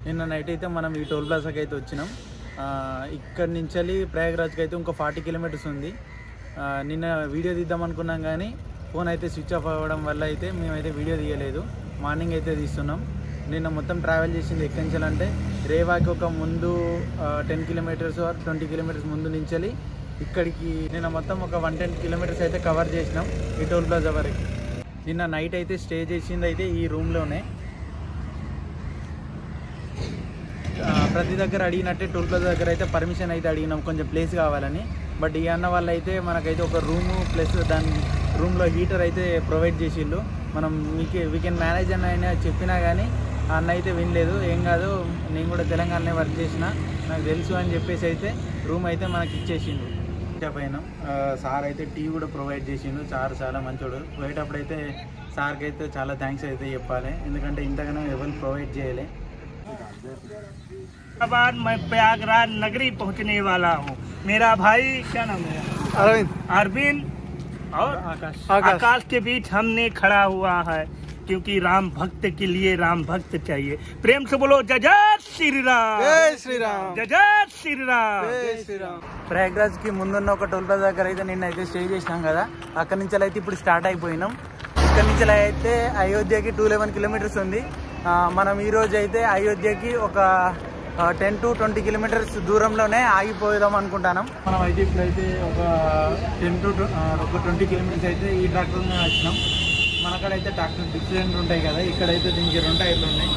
నిన్న నైట్ అయితే మనం ఈ టోల్ ప్లాజాకి అయితే వచ్చినాం. ఇక్కడ నుంచి ప్రయాగ్రాజ్కి అయితే ఇంకో 40 కిలోమీటర్స్ ఉంది. నిన్న వీడియో తీద్దాం అనుకున్నాం కానీ ఫోన్ అయితే స్విచ్ ఆఫ్ అవ్వడం వల్ల అయితే మేమైతే వీడియో తీయలేదు. మార్నింగ్ అయితే తీస్తున్నాం. నిన్న మొత్తం ట్రావెల్ చేసింది ఎక్కడి నుంచి అంటే రేవాకి ఒక ముందు 10 కిలోమీటర్స్ ఆర్ 20 కిలోమీటర్స్ ముందు నుంచి ఇక్కడికి నిన్న మొత్తం ఒక 110 కిలోమీటర్స్ అయితే కవర్ చేసినాం ఈ టోల్ ప్లాజా వరకు. నిన్న నైట్ అయితే స్టే చేసింది అయితే ఈ రూమ్లోనే. ప్రతి దగ్గర అడిగినట్టే టోల్ ప్లాజా దగ్గర అయితే పర్మిషన్ అయితే అడిగినాం కొంచెం ప్లేస్ కావాలని. బట్ ఈ అన్న వాళ్ళు అయితే మనకైతే ఒక రూము ప్లస్ దాని రూమ్లో హీటర్ అయితే ప్రొవైడ్ చేసిళ్ళు. మనం వీ కెన్ మేనేజ్ అని ఆయన చెప్పినా కానీ అన్న అయితే వినలేదు. ఏం కాదు, నేను కూడా తెలంగాణనే వర్క్ చేసిన, నాకు తెలుసు అని చెప్పేసి అయితే రూమ్ అయితే మనకి ఇచ్చేసిండు. పైన సార్ అయితే టీ కూడా ప్రొవైడ్ చేసిండు. సార్ చాలా మంచోడు. పోయేటప్పుడు అయితే సార్కి అయితే చాలా థ్యాంక్స్ అయితే చెప్పాలి, ఎందుకంటే ఇంతగానో ఎవరు ప్రొవైడ్ చేయలే. मैं प्रयागराज नगरी पहुंचने वाला हूं। मेरा भाई क्या नाम है? अरविंद और आकाश के बीच हमने खड़ा हुआ है, क्योंकि राम भक्त के लिए राम भक्त चाहिए। प्रेम से बोलो जय जय श्री राम, जय श्री राम, जय जय श्री राम, जय श्री राम। ప్రయాగ్రాజ్ కి ముందున్న ఒక టోల్ ప్లాజా దగ్గర అయితే నిన్న అయితే స్టే చేసినాం కదా, అక్కడి నుంచి అయితే ఇప్పుడు స్టార్ట్ అయిపోయినాం. ఇక్కడి నుంచి అయితే అయోధ్యకి 211 కిలోమీటర్స్ ఉంది. మనం ఈరోజు అయితే అయోధ్యకి ఒక 10 to 20 కిలోమీటర్స్ దూరంలోనే ఆగిపోదాం అనుకుంటున్నాం. మనం అయితే ఇప్పుడైతే ఒక 10 to 20 కిలోమీటర్స్ అయితే ఈ ట్రాక్టర్లోనే వచ్చినాం. మనకడైతే ట్రాక్టర్ డిఫరెంట్ ఉంటాయి కదా, ఇక్కడైతే దీనికి 2 టైర్లు ఉన్నాయి.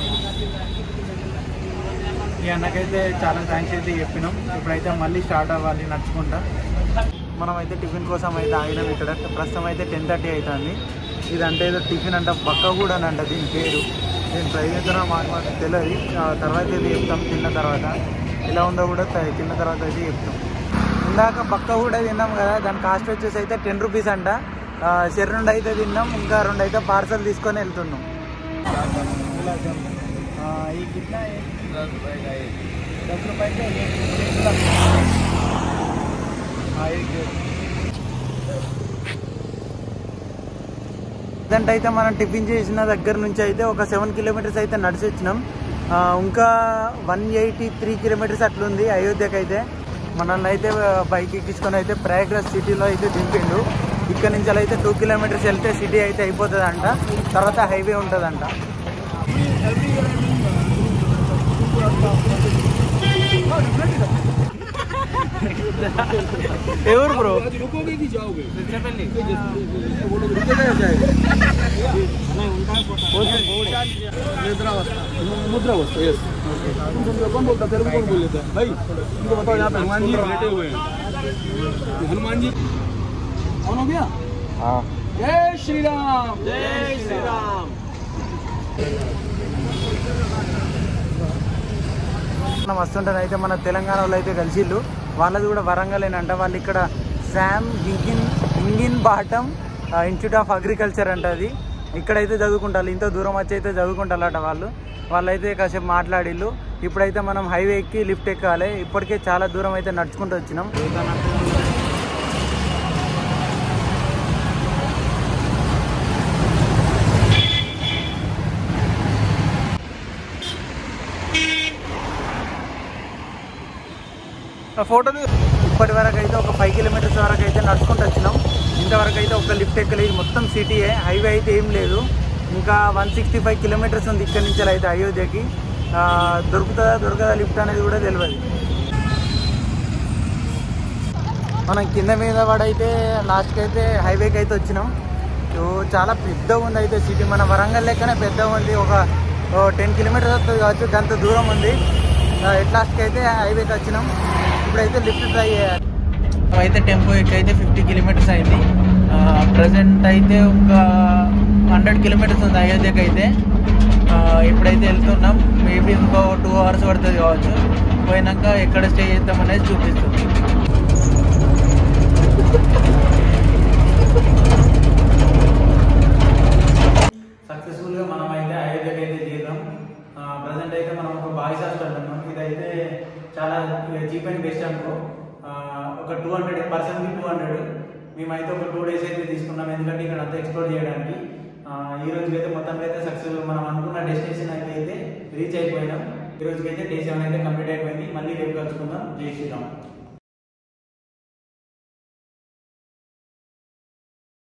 ఈ అన్నకైతే చాలా థ్యాంక్స్ అయితే చెప్పినాం. ఇప్పుడైతే మళ్ళీ స్టార్ట్ అవ్వాలి నడుచుకుంటా. మనం అయితే టిఫిన్ కోసం అయితే ఆగినాం. ఇక్కడ ప్రస్తుతం అయితే 10:30 అవుతుంది. ఇదంటే ఏదో టిఫిన్ అంట, బక్క కూడా అంట దీని పేరు. నేను ట్రై చేస్తున్నా, మాకు తెలియదు. తర్వాత అయితే చెప్తాం, తిన్న తర్వాత ఎలా ఉందో కూడా తిన్న తర్వాత అయితే చెప్తాం. ఇందాక బక్క కూడా తిన్నాం కదా, దాని కాస్ట్ వచ్చేసి అయితే 10 రూపీస్ అంట. షెర్ 2 అయితే తిన్నాం, ఇంకా 2 అయితే పార్సల్ తీసుకొని వెళ్తున్నాం. ఈ కిట్నా 10 రూపాయలు ఇదంటే అయితే మనం టిఫిన్ చేసిన దగ్గర నుంచి అయితే ఒక 7 కిలోమీటర్స్ అయితే నడిచి వచ్చినాం. ఇంకా 183 కిలోమీటర్స్ అట్లుంది అయోధ్యకి అయితే. మనల్ని అయితే బైక్ ఎక్కించుకొని అయితే ప్రయాగ్రాజ్ సిటీలో అయితే దింపిండు. ఇక్కడ నుంచి అయితే 2 కిలోమీటర్స్ వెళ్తే సిటీ అయితే అయిపోతుందంట, తర్వాత హైవే ఉంటుందంట. ఎవరు బ్రో मुद्रा वस्ता यस। कौन बोलता तेरे को, कौन बोल लेता है भाई? इनको बताओ यहाँ पे हनुमान जी लेटे हुए हैं। हनुमान जी कौन हो गया? हाँ, जय श्री राम, जय श्री राम। మనం వస్తుంటారు అయితే మన తెలంగాణ వాళ్ళు అయితే కలిసిళ్ళు. వాళ్ళది కూడా వరంగలేనంట. వాళ్ళు ఇక్కడ Sam Higginbottom institute of agriculture అంట. అది ఇక్కడైతే చదువుకుంటారు. ఇంత దూరం వచ్చి అయితే చదువుకుంటారట వాళ్ళైతే కాసేపు మాట్లాడిళ్ళు. ఇప్పుడైతే మనం హైవే ఎక్కి లిఫ్ట్ ఎక్కాలి. ఇప్పటికే చాలా దూరం అయితే నడుచుకుంటూ వచ్చినాం. फोटो ఇప్పటి వరకు అయితే ఒక 5 కిలోమీటర్స్ వరకు అయితే నడుచుకుంటూ వచ్చినాం. ఇంతవరకు అయితే ఒక లిఫ్ట్ ఎక్కలేదు. మొత్తం సిటీయే, హైవే అయితే ఏం లేదు. ఇంకా 165 కిలోమీటర్స్ ఉంది ఇక్కడి నుంచి అయితే అయోధ్యకి. దొరకదా లిఫ్ట్ అనేది కూడా తెలియదు. మనం కింద మీద పడైతే లాస్ట్కి అయితే హైవేకి అయితే వచ్చినాం. చాలా పెద్దగా ఉంది అయితే సిటీ. మన వరంగల్ లెక్కనే పెద్దగా ఉంది. ఒక 10 కిలోమీటర్స్ వస్తుంది కావచ్చు, అంత దూరం ఉంది. ఎట్ లాస్ట్కి అయితే హైవేకి వచ్చినాం. ఇప్పుడైతే లిఫ్ట్ ట్రై చేయాలి. అయితే టెంపో ఎక్కైతే 50 కిలోమీటర్స్ అయింది. ప్రజెంట్ అయితే ఒక 100 కిలోమీటర్స్ ఉంది అయోధ్యకి అయితే. ఇప్పుడైతే వెళ్తున్నాం. మేబీ ఇంకో 2 అవర్స్ పడుతుంది కావచ్చు. పోయినాక ఎక్కడ స్టే చేద్దాం అనేది చూపిస్తుంది. సక్సెస్ఫుల్గా మనం అయితే అయోధ్యకి అయితే చేద్దాం. ప్రజెంట్ అయితే మనం ఒక బాయ్స్ హాస్టల్ ఉన్నాం. ఇదైతే చాలా చీప్ అండ్ బెస్ట్ అనుకో. ఒక 200 పర్సన్కి 200. మేమైతే ఒక 2 days అయితే తీసుకున్నాం, ఎందుకంటే ఇక్కడ అంతా ఎక్స్ప్లోర్ చేయడానికి. ఈ రోజు అయితే మొత్తానికి అయితే సక్సెస్ఫుల్ మనం అనుకున్న డెస్టినేషన్ అయితే రీచ్ అయిపోయినాం. ఈరోజుకైతే డే 7 అయితే కంప్లీట్ అయిపోయింది. మళ్ళీ రేపు కలుసుకుందాం. జై శ్రీరామ్.